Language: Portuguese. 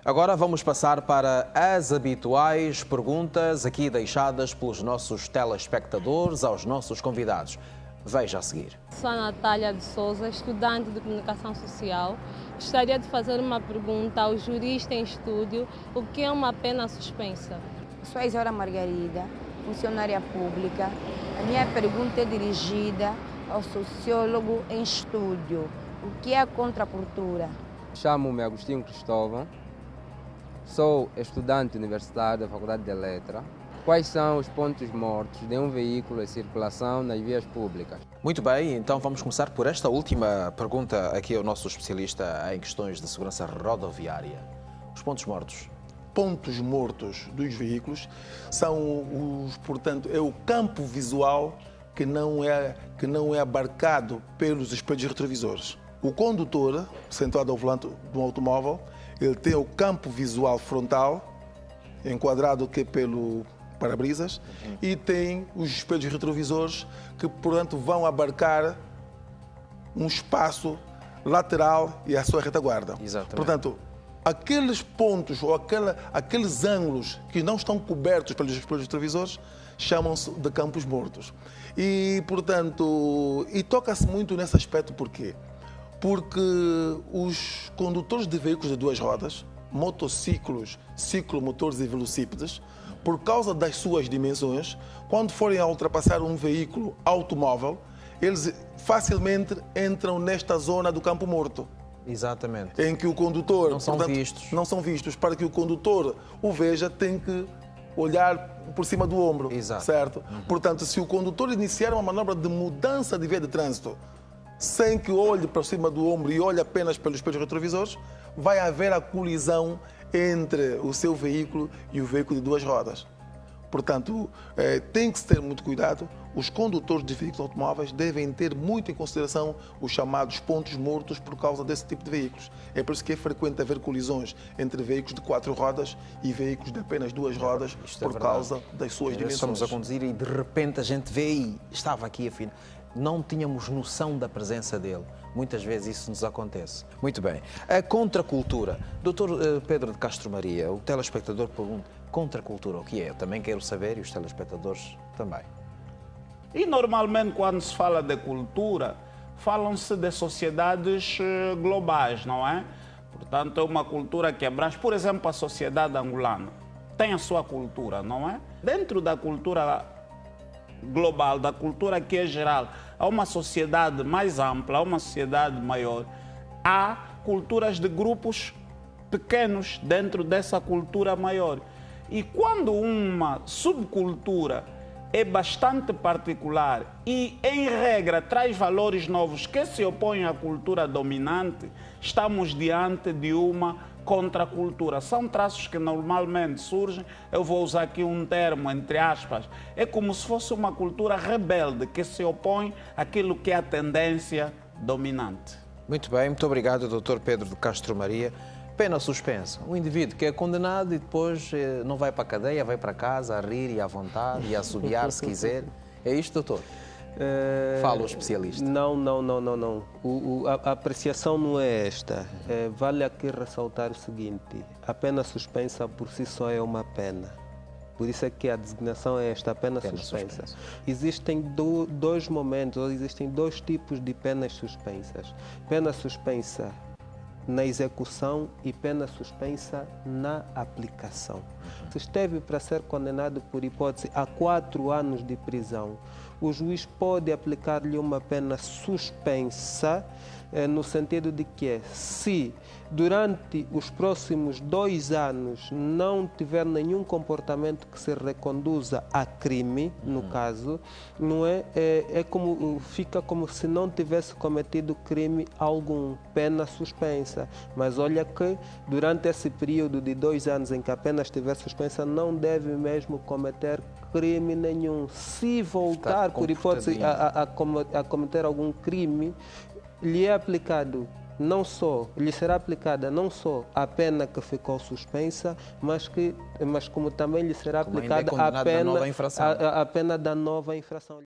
Agora vamos passar para as habituais perguntas aqui deixadas pelos nossos telespectadores aos nossos convidados. Veja a seguir. Sou a Natália de Souza, estudante de Comunicação Social. Gostaria de fazer uma pergunta ao jurista em estúdio: o que é uma pena suspensa? Sou a Isaura Margarida, funcionária pública. A minha pergunta é dirigida ao sociólogo em estúdio: o que é a contracultura? Chamo-me Agostinho Cristóvão, sou estudante universitário da Faculdade de Letras. Quais são os pontos mortos de um veículo em circulação nas vias públicas? Muito bem, então vamos começar por esta última pergunta aqui ao nosso especialista em questões de segurança rodoviária. Os pontos mortos. Pontos mortos dos veículos são portanto, é o campo visual que não é abarcado pelos espelhos retrovisores. O condutor, sentado ao volante de um automóvel, ele tem o campo visual frontal, enquadrado aqui pelo para-brisas, e tem os espelhos retrovisores que, portanto, vão abarcar um espaço lateral e a sua retaguarda. Exatamente. Portanto, aqueles pontos ou aqueles ângulos que não estão cobertos pelos espelhos retrovisores chamam-se de campos mortos. E, portanto, toca-se muito nesse aspecto porquê? Porque os condutores de veículos de duas rodas, motociclos, ciclomotores e velocípedes, por causa das suas dimensões, quando forem a ultrapassar um veículo automóvel, eles facilmente entram nesta zona do campo morto. Exatamente. Em que o condutor... Não são vistos. Não são vistos. Para que o condutor o veja, tem que olhar por cima do ombro. Exato. Certo? Portanto, se o condutor iniciar uma manobra de mudança de via de trânsito, sem que olhe para cima do ombro e olhe apenas pelos espelhos retrovisores, vai haver a colisão entre o seu veículo e o veículo de duas rodas. Portanto, tem que se ter muito cuidado. Os condutores de veículos automóveis devem ter muito em consideração os chamados pontos mortos por causa desse tipo de veículos. É por isso que é frequente haver colisões entre veículos de quatro rodas e veículos de apenas duas rodas por causa das suas dimensões. Estamos a conduzir e de repente a gente vê e estava aqui afinal. Não tínhamos noção da presença dele. Muitas vezes isso nos acontece. Muito bem. A contracultura. Dr. Pedro de Castro Maria, o telespectador pergunta: contracultura, o que é? Eu também quero saber e os telespectadores também. E normalmente quando se fala de cultura, falam-se de sociedades globais, não é? Portanto, é uma cultura que abrange, por exemplo, a sociedade angolana. Tem a sua cultura, não é? Dentro da cultura global, da cultura que é geral, há uma sociedade mais ampla, há uma sociedade maior, há culturas de grupos pequenos dentro dessa cultura maior. E quando uma subcultura é bastante particular e, em regra, traz valores novos que se opõem à cultura dominante, estamos diante de uma contracultura. São traços que normalmente surgem, eu vou usar aqui um termo entre aspas, é como se fosse uma cultura rebelde que se opõe àquilo que é a tendência dominante. Muito bem, muito obrigado, Dr. Pedro de Castro Maria. Pena suspensa. Um indivíduo que é condenado e depois não vai para a cadeia, vai para casa a rir e à vontade e a assobiar se quiser. É isto, doutor? Fala o especialista. Não. A apreciação não é esta. Vale aqui ressaltar o seguinte: a pena suspensa por si só é uma pena. Por isso é que a designação é esta, a pena suspensa. Existem dois momentos, ou existem dois tipos de penas suspensas. Pena suspensa na execução e pena suspensa na aplicação. Se esteve para ser condenado por hipótese a 4 anos de prisão, o juiz pode aplicar-lhe uma pena suspensa no sentido de que se durante os próximos 2 anos não tiver nenhum comportamento que se reconduza a crime, no caso, não é, fica como se não tivesse cometido crime algum, pena suspensa. Mas olha que durante esse período de 2 anos em que a pena estiver suspensa, não deve mesmo cometer crime nenhum. Se voltar por hipótese a cometer algum crime, lhe será aplicada não só a pena que ficou suspensa, mas como também lhe será aplicada a pena da nova infração.